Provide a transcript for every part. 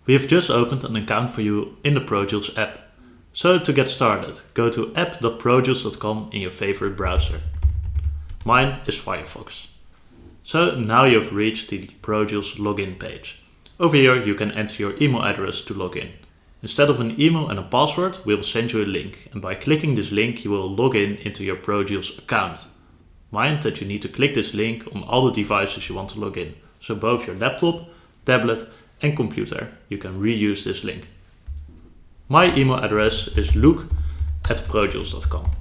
We have just opened an account for you in the Projuice app. So to get started, go to app.projuice.com in your favorite browser. Mine is Firefox. So now you've reached the Projuice login page. Over here you can enter your email address to log in. Instead of an email and a password, we will send you a link, and by clicking this link you will log in into your Projuice account. Mind that you need to click this link on all the devices you want to log in, so both your laptop, tablet and computer. You can reuse this link. My email address is luke@projuice.com.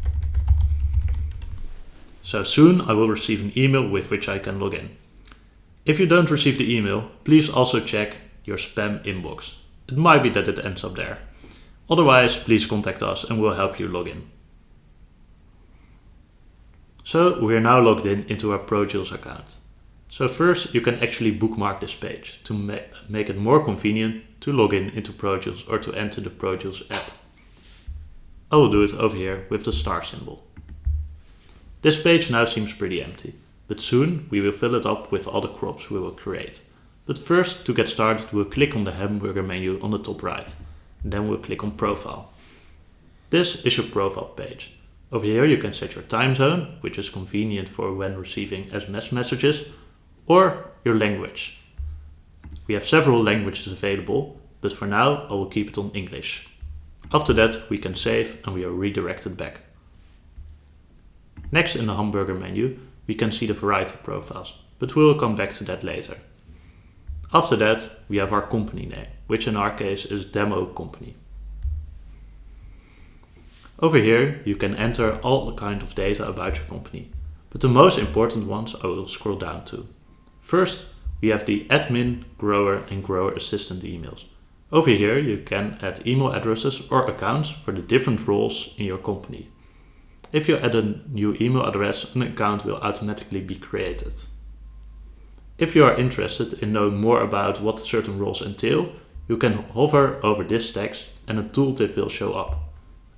So soon I will receive an email with which I can log in. If you don't receive the email, please also check your spam inbox. It might be that it ends up there. Otherwise, please contact us and we'll help you log in. So we are now logged in into our Projuice account. So first you can actually bookmark this page to make it more convenient to log in into Projuice or to enter the Projuice app. I will do it over here with the star symbol. This page now seems pretty empty, but soon we will fill it up with all the crops we will create. But first, to get started, we'll click on the hamburger menu on the top right, and then we'll click on Profile. This is your profile page. Over here you can set your time zone, which is convenient for when receiving SMS messages, or your language. We have several languages available, but for now I will keep it on English. After that we can save and we are redirected back. Next in the hamburger menu we can see the variety profiles, but we will come back to that later. After that we have our company name, which in our case is Demo Company. Over here you can enter all kind of data about your company, but the most important ones I will scroll down to. First, we have the admin, grower and grower assistant emails. Over here you can add email addresses or accounts for the different roles in your company. If you add a new email address, an account will automatically be created. If you are interested in knowing more about what certain roles entail, you can hover over this text and a tooltip will show up.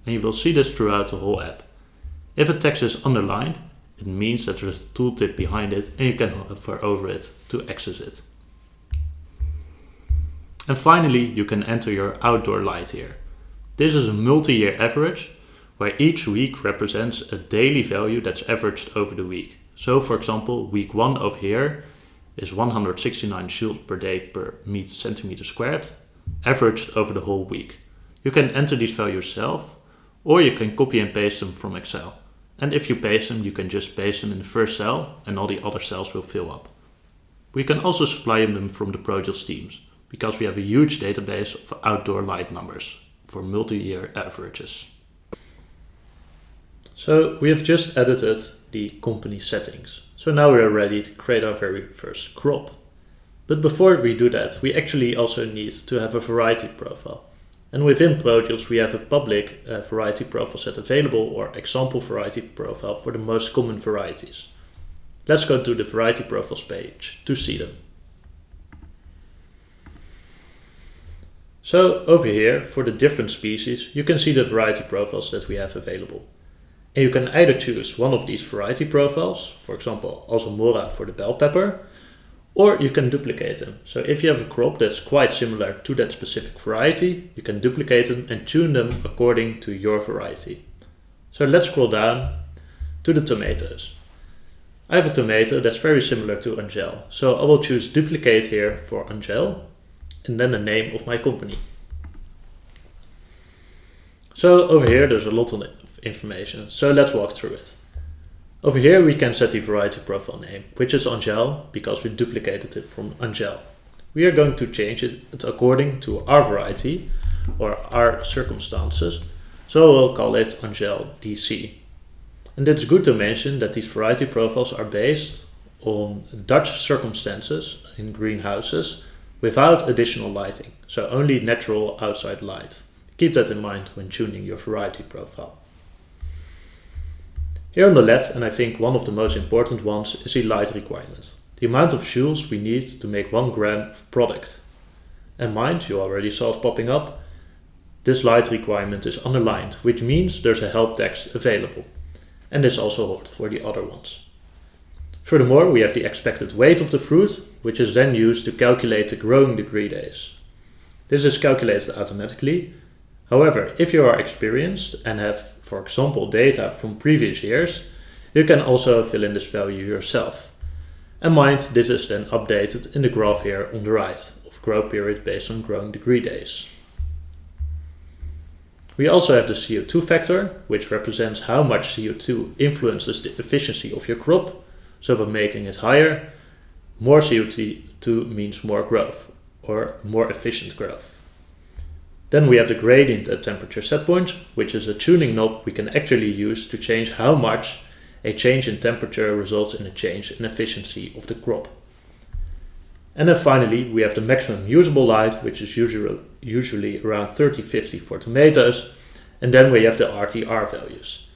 And you will see this throughout the whole app. If a text is underlined, it means that there is a tooltip behind it and you can hover over it to access it. And finally, you can enter your outdoor light here. This is a multi-year average where each week represents a daily value that's averaged over the week. So for example, week 1 over here is 169 joules per day per centimeter squared, averaged over the whole week. You can enter these values yourself, or you can copy and paste them from Excel. And if you paste them, you can just paste them in the first cell and all the other cells will fill up. We can also supply them from the Projuice teams, because we have a huge database of outdoor light numbers for multi-year averages. So we have just edited the company settings. So now we are ready to create our very first crop. But before we do that, we actually also need to have a variety profile. And within Projuice we have a public variety profile set available, or example variety profile for the most common varieties. Let's go to the variety profiles page to see them. So over here, for the different species, you can see the variety profiles that we have available. And you can either choose one of these variety profiles, for example Alzamora for the bell pepper, or you can duplicate them. So if you have a crop that's quite similar to that specific variety, you can duplicate them and tune them according to your variety. So let's scroll down to the tomatoes. I have a tomato that's very similar to Angel, so I will choose duplicate here for Angel and then the name of my company. So over here there's a lot of information, so let's walk through it. Over here we can set the variety profile name, which is Angel because we duplicated it from Angel. We are going to change it according to our variety or our circumstances, so we'll call it Angel DC. And it's good to mention that these variety profiles are based on Dutch circumstances in greenhouses without additional lighting, so only natural outside light. Keep that in mind when tuning your variety profile. Here on the left, and I think one of the most important ones, is the light requirement. The amount of joules we need to make 1 gram of product. And mind, you already saw it popping up, this light requirement is underlined, which means there's a help text available. And this also holds for the other ones. Furthermore, we have the expected weight of the fruit, which is then used to calculate the growing degree days. This is calculated automatically. However, if you are experienced and have, for example, data from previous years, you can also fill in this value yourself. And mind, this is then updated in the graph here on the right of growth period based on growing degree days. We also have the CO2 factor, which represents how much CO2 influences the efficiency of your crop. So by making it higher, more CO2 means more growth or more efficient growth. Then we have the gradient at temperature set point, which is a tuning knob we can actually use to change how much a change in temperature results in a change in efficiency of the crop. And then finally we have the maximum usable light, which is usually around 30-50 for tomatoes. And then we have the RTR values.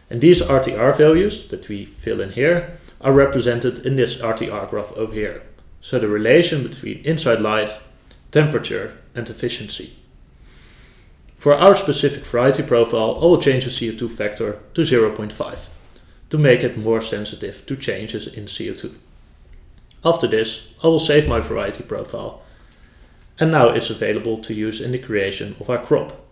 And these RTR values that we fill in here are represented in this RTR graph over here. So the relation between inside light, temperature and efficiency. For our specific variety profile, I will change the CO2 factor to 0.5 to make it more sensitive to changes in CO2. After this, I will save my variety profile, and now it's available to use in the creation of our crop.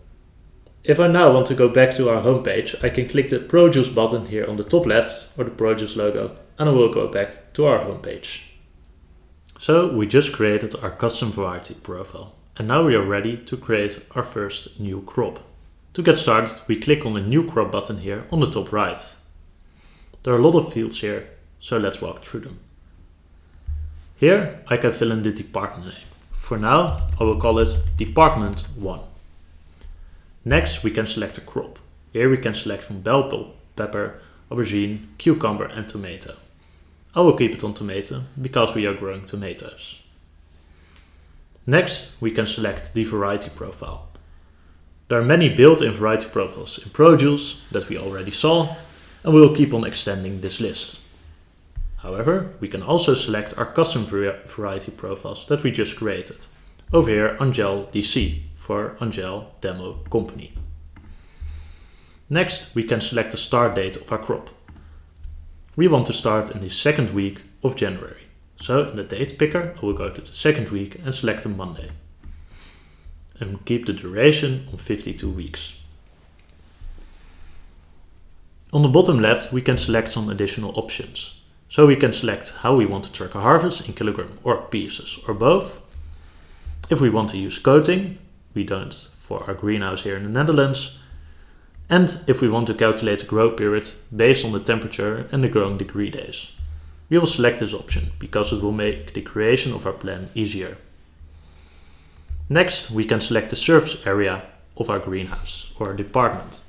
If I now want to go back to our homepage, I can click the Produce button here on the top left, or the Produce logo, and I will go back to our homepage. So we just created our custom variety profile, and now we are ready to create our first new crop. To get started, we click on the New Crop button here on the top right. There are a lot of fields here, so let's walk through them. Here I can fill in the department name. For now, I will call it Department 1. Next, we can select a crop. Here we can select from bell pepper, aubergine, cucumber and tomato. I will keep it on tomato because we are growing tomatoes. Next, we can select the variety profile. There are many built-in variety profiles in Produce that we already saw, and we will keep on extending this list. However, we can also select our custom variety profiles that we just created. Over here, Angel DC for Angel Demo Company. Next, we can select the start date of our crop. We want to start in the second week of January. So in the date picker, I will go to the second week and select a Monday. And keep the duration on 52 weeks. On the bottom left, we can select some additional options. So we can select how we want to track our harvest in kilogram or pieces or both. If we want to use coating, we don't for our greenhouse here in the Netherlands. And if we want to calculate the growth period based on the temperature and the growing degree days. We will select this option because it will make the creation of our plan easier. Next, we can select the surface area of our greenhouse or department.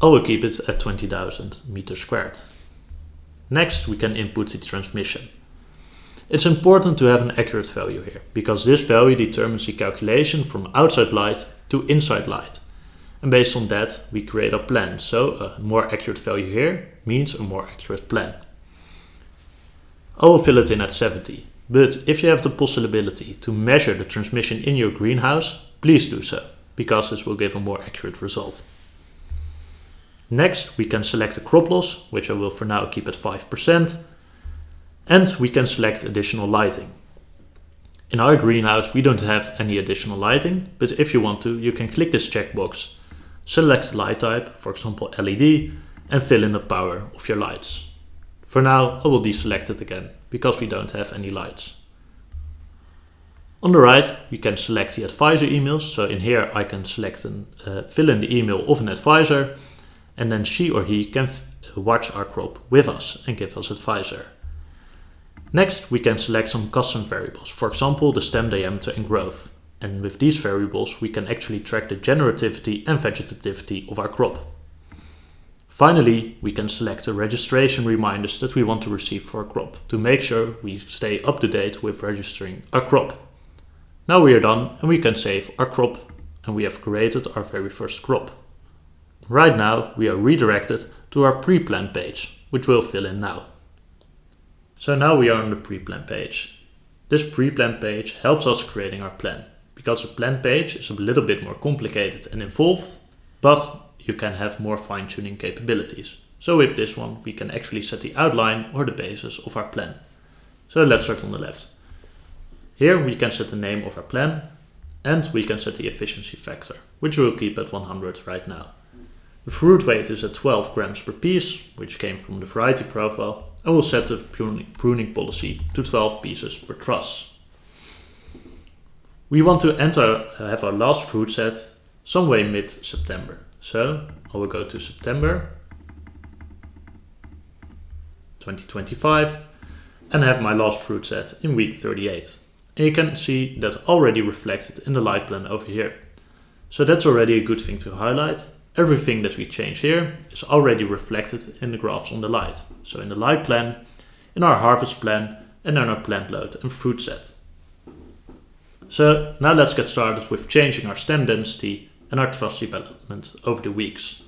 I will keep it at 20,000 meters squared. Next, we can input the transmission. It's important to have an accurate value here, because this value determines the calculation from outside light to inside light. And based on that, we create a plan. So a more accurate value here means a more accurate plan. I will fill it in at 70, but if you have the possibility to measure the transmission in your greenhouse, please do so, because this will give a more accurate result. Next, we can select a crop loss, which I will for now keep at 5%, and we can select additional lighting. In our greenhouse, we don't have any additional lighting, but if you want to, you can click this checkbox, select light type, for example LED, and fill in the power of your lights. For now, I will deselect it again, because we don't have any lights. On the right, we can select the advisor emails, so in here I can select and fill in the email of an advisor, and then she or he can watch our crop with us and give us advisor. Next, we can select some custom variables, for example the stem diameter and growth. And with these variables we can actually track the generativity and vegetativity of our crop. Finally, we can select the registration reminders that we want to receive for our crop to make sure we stay up to date with registering our crop. Now we are done and we can save our crop, and we have created our very first crop. Right now we are redirected to our pre-plan page, which we'll fill in now. So now we are on the pre-plan page. This pre-plan page helps us creating our plan, because a plan page is a little bit more complicated and involved, but you can have more fine-tuning capabilities. So with this one we can actually set the outline or the basis of our plan. So let's start on the left. Here we can set the name of our plan, and we can set the efficiency factor, which we'll keep at 100 right now. The fruit weight is at 12 grams per piece, which came from the variety profile, and we'll set the pruning policy to 12 pieces per truss. We want to have our last fruit set some way mid-September. So I will go to September 2025 and have my last fruit set in week 38. And you can see that already reflected in the light plan over here. So that's already a good thing to highlight. Everything that we change here is already reflected in the graphs on the light. So in the light plan, in our harvest plan, and in our plant load and fruit set. So now let's get started with changing our stem density and our truss development over the weeks.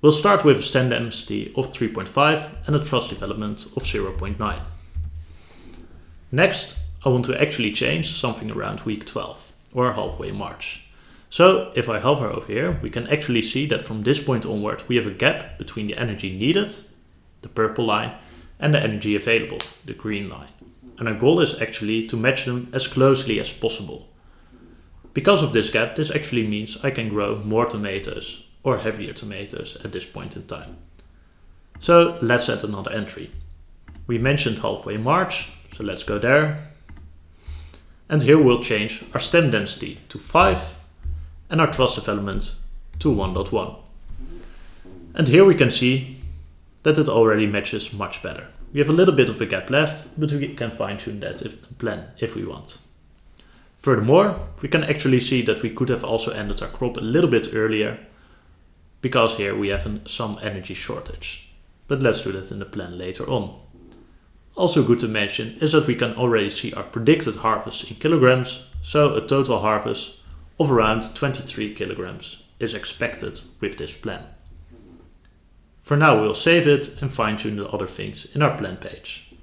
We'll start with a stem density of 3.5 and a truss development of 0.9. Next, I want to actually change something around week 12 or halfway March. So if I hover over here, we can actually see that from this point onward we have a gap between the energy needed, the purple line, and the energy available, the green line. And our goal is actually to match them as closely as possible. Because of this gap, this actually means I can grow more tomatoes or heavier tomatoes at this point in time. So let's add another entry. We mentioned halfway March, so let's go there. And here we'll change our stem density to 5 and our truss development to 1.1. And here we can see that it already matches much better. We have a little bit of a gap left, but we can fine-tune that if we want. Furthermore, we can actually see that we could have also ended our crop a little bit earlier, because here we have some energy shortage. But let's do that in the plan later on. Also good to mention is that we can already see our predicted harvest in kilograms, so a total harvest of around 23 kilograms is expected with this plan. For now we'll save it and fine-tune the other things in our plan page.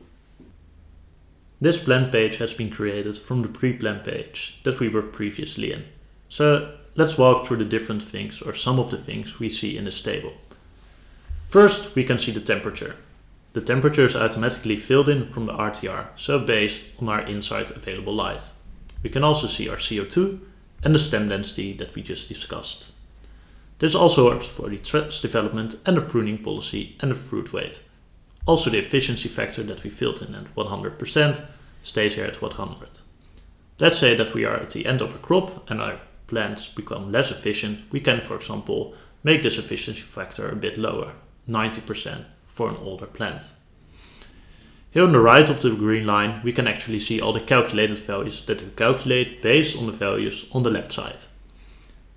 This plan page has been created from the pre-plan page that we were previously in. So let's walk through the different things or some of the things we see in this table. First, we can see the temperature. The temperature is automatically filled in from the RTR, so based on our inside available light. We can also see our CO2 and the stem density that we just discussed. This also works for the truss development and the pruning policy and the fruit weight. Also the efficiency factor that we filled in at 100% stays here at 100. Let's say that we are at the end of a crop and our plants become less efficient. We can, for example, make this efficiency factor a bit lower, 90% for an older plant. Here on the right of the green line, we can actually see all the calculated values that we calculate based on the values on the left side.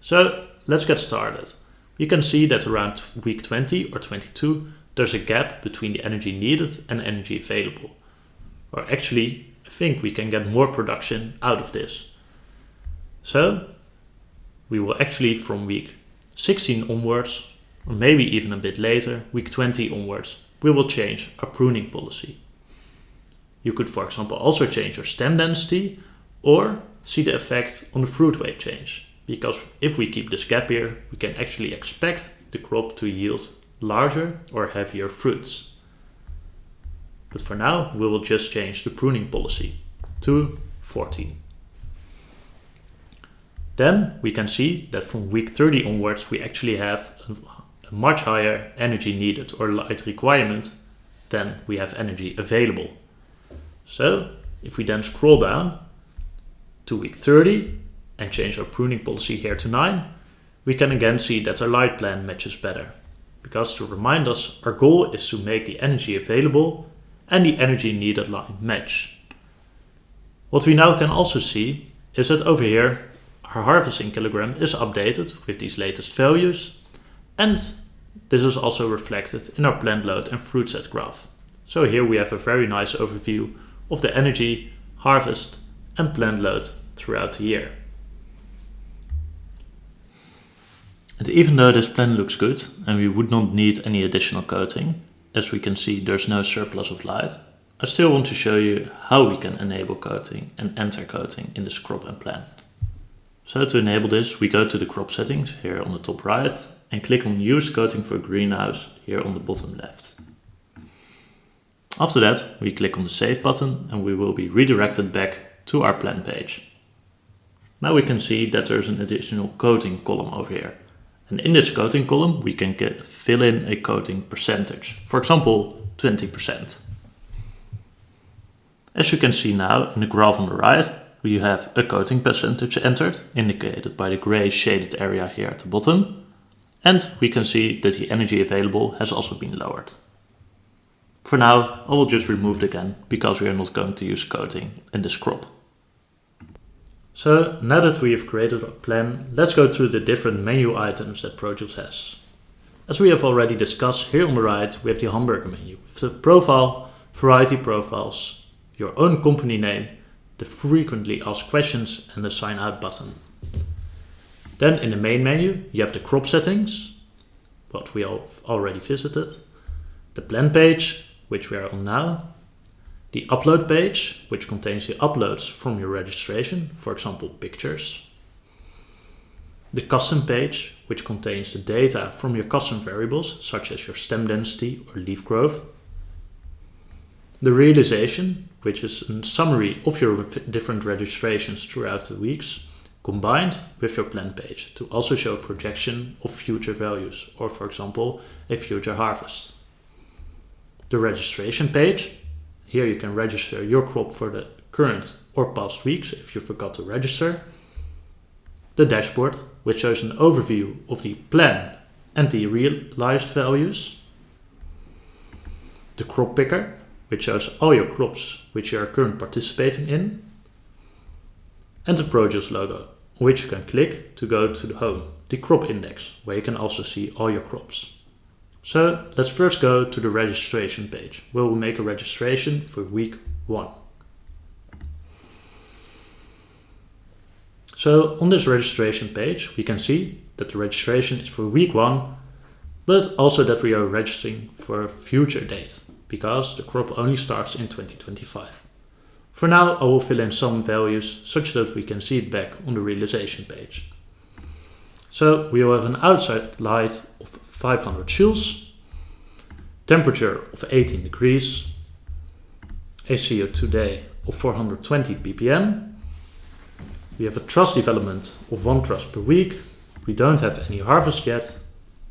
So let's get started. We can see that around week 20 or 22, there's a gap between the energy needed and energy available. Or actually, I think we can get more production out of this. So we will actually from week 16 onwards, or maybe even a bit later, week 20 onwards, we will change our pruning policy. You could, for example, also change your stem density or see the effect on the fruit weight change. Because if we keep this gap here, we can actually expect the crop to yield larger or heavier fruits. But for now, we will just change the pruning policy to 14. Then we can see that from week 30 onwards, we actually have a much higher energy needed or light requirement than we have energy available. So if we then scroll down to week 30 and change our pruning policy here to 9, we can again see that our light plan matches better. Because to remind us, our goal is to make the energy available and the energy needed line match. What we now can also see is that over here, our harvesting kilogram is updated with these latest values, and this is also reflected in our plant load and fruit set graph. So here we have a very nice overview of the energy, harvest and plant load throughout the year. And even though this plan looks good and we would not need any additional coating, as we can see there's no surplus of light, I still want to show you how we can enable coating and enter coating in this crop and plant. So to enable this, we go to the crop settings here on the top right and click on Use Coating for Greenhouse here on the bottom left. After that, we click on the Save button and we will be redirected back to our plan page. now we can see that there's an additional coating column over here. And in this coating column, we can fill in a coating percentage. For example, 20%. As you can see now in the graph on the right, we have a coating percentage entered, indicated by the gray shaded area here at the bottom. And we can see that the energy available has also been lowered. For now, I will just remove it again, because we are not going to use coating in this crop. So now that we have created our plan, let's go through the different menu items that Projuice has. As we have already discussed, here on the right we have the hamburger menu with the profile, variety profiles, your own company name, the frequently asked questions and the sign out button. Then in the main menu you have the crop settings, what we have already visited, the plan page, which we are on now, the upload page, which contains the uploads from your registration, for example pictures. The custom page, which contains the data from your custom variables, such as your stem density or leaf growth. The realization, which is a summary of your different registrations throughout the weeks, combined with your plan page to also show a projection of future values, or for example, a future harvest. The registration page. Here you can register your crop for the current or past weeks if you forgot to register. The dashboard, which shows an overview of the plan and the realized values. The crop picker, which shows all your crops which you are currently participating in. And the Projuice logo, which you can click to go to the home, the crop index, where you can also see all your crops. So let's first go to the registration page, where we'll make a registration for week 1. So on this registration page, we can see that the registration is for week 1, but also that we are registering for a future date, because the crop only starts in 2025. For now, I will fill in some values such that we can see it back on the realization page. So we will have an outside light of 500 joules, temperature of 18 degrees, a CO2 day of 420 ppm. We have a truss development of 1 truss per week. We don't have any harvest yet,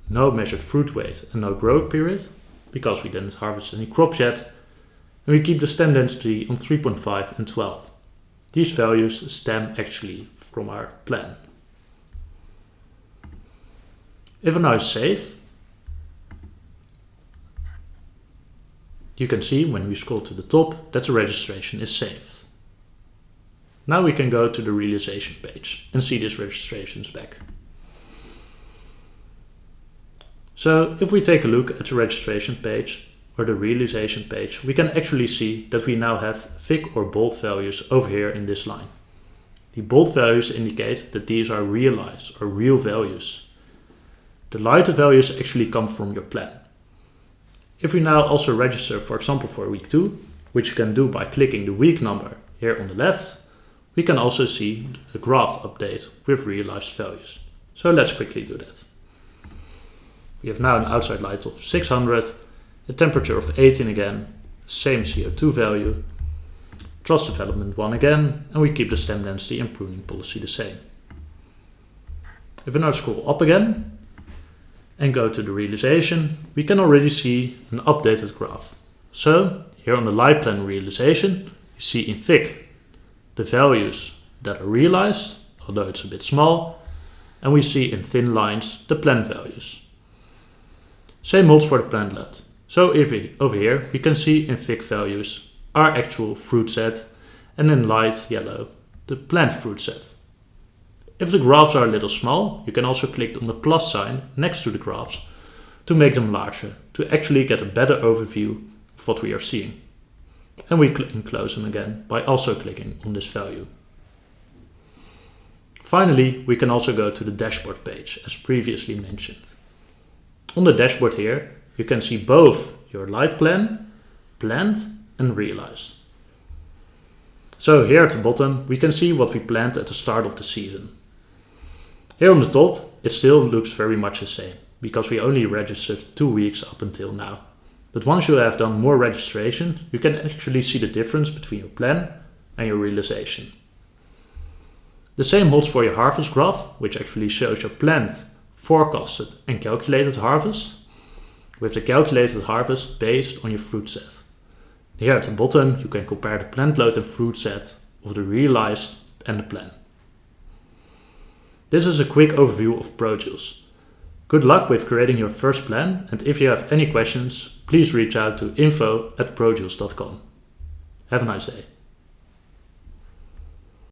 no measured fruit weight and no growth period, because we didn't harvest any crops yet. And we keep the stem density on 3.5 and 12. These values stem actually from our plan. If I now save, you can see when we scroll to the top that the registration is saved. Now we can go to the realization page and see these registrations back. So if we take a look at the registration page or the realization page, we can actually see that we now have thick or bold values over here in this line. The bold values indicate that these are realized or real values. The lighter values actually come from your plan. If we now also register, for example, for week 2, which you can do by clicking the week number here on the left, we can also see the graph update with realized values. So let's quickly do that. We have now an outside light of 600, a temperature of 18 again, same CO2 value, truss development 1 again, and we keep the stem density and pruning policy the same. If we now scroll up again and go to the realization, we can already see an updated graph. So here on the light plan realization, you see in thick the values that are realized, although it's a bit small, and we see in thin lines the plan values. Same holds for the plant load. So over here we can see in thick values our actual fruit set, and in light yellow the plant fruit set. If the graphs are a little small, you can also click on the plus sign next to the graphs to make them larger, to actually get a better overview of what we are seeing. And we can close them again by also clicking on this value. Finally, we can also go to the dashboard page, as previously mentioned. On the dashboard here, you can see both your light plan, planned and realized. So here at the bottom, we can see what we planned at the start of the season. Here on the top, it still looks very much the same, because we only registered 2 weeks up until now. But once you have done more registration, you can actually see the difference between your plan and your realization. The same holds for your harvest graph, which actually shows your planned, forecasted and calculated harvest, with the calculated harvest based on your fruit set. Here at the bottom you can compare the plant load and fruit set of the realized and the plan. This is a quick overview of ProJuice. Good luck with creating your first plan, and if you have any questions, please reach out to info@projuice.com. Have a nice day.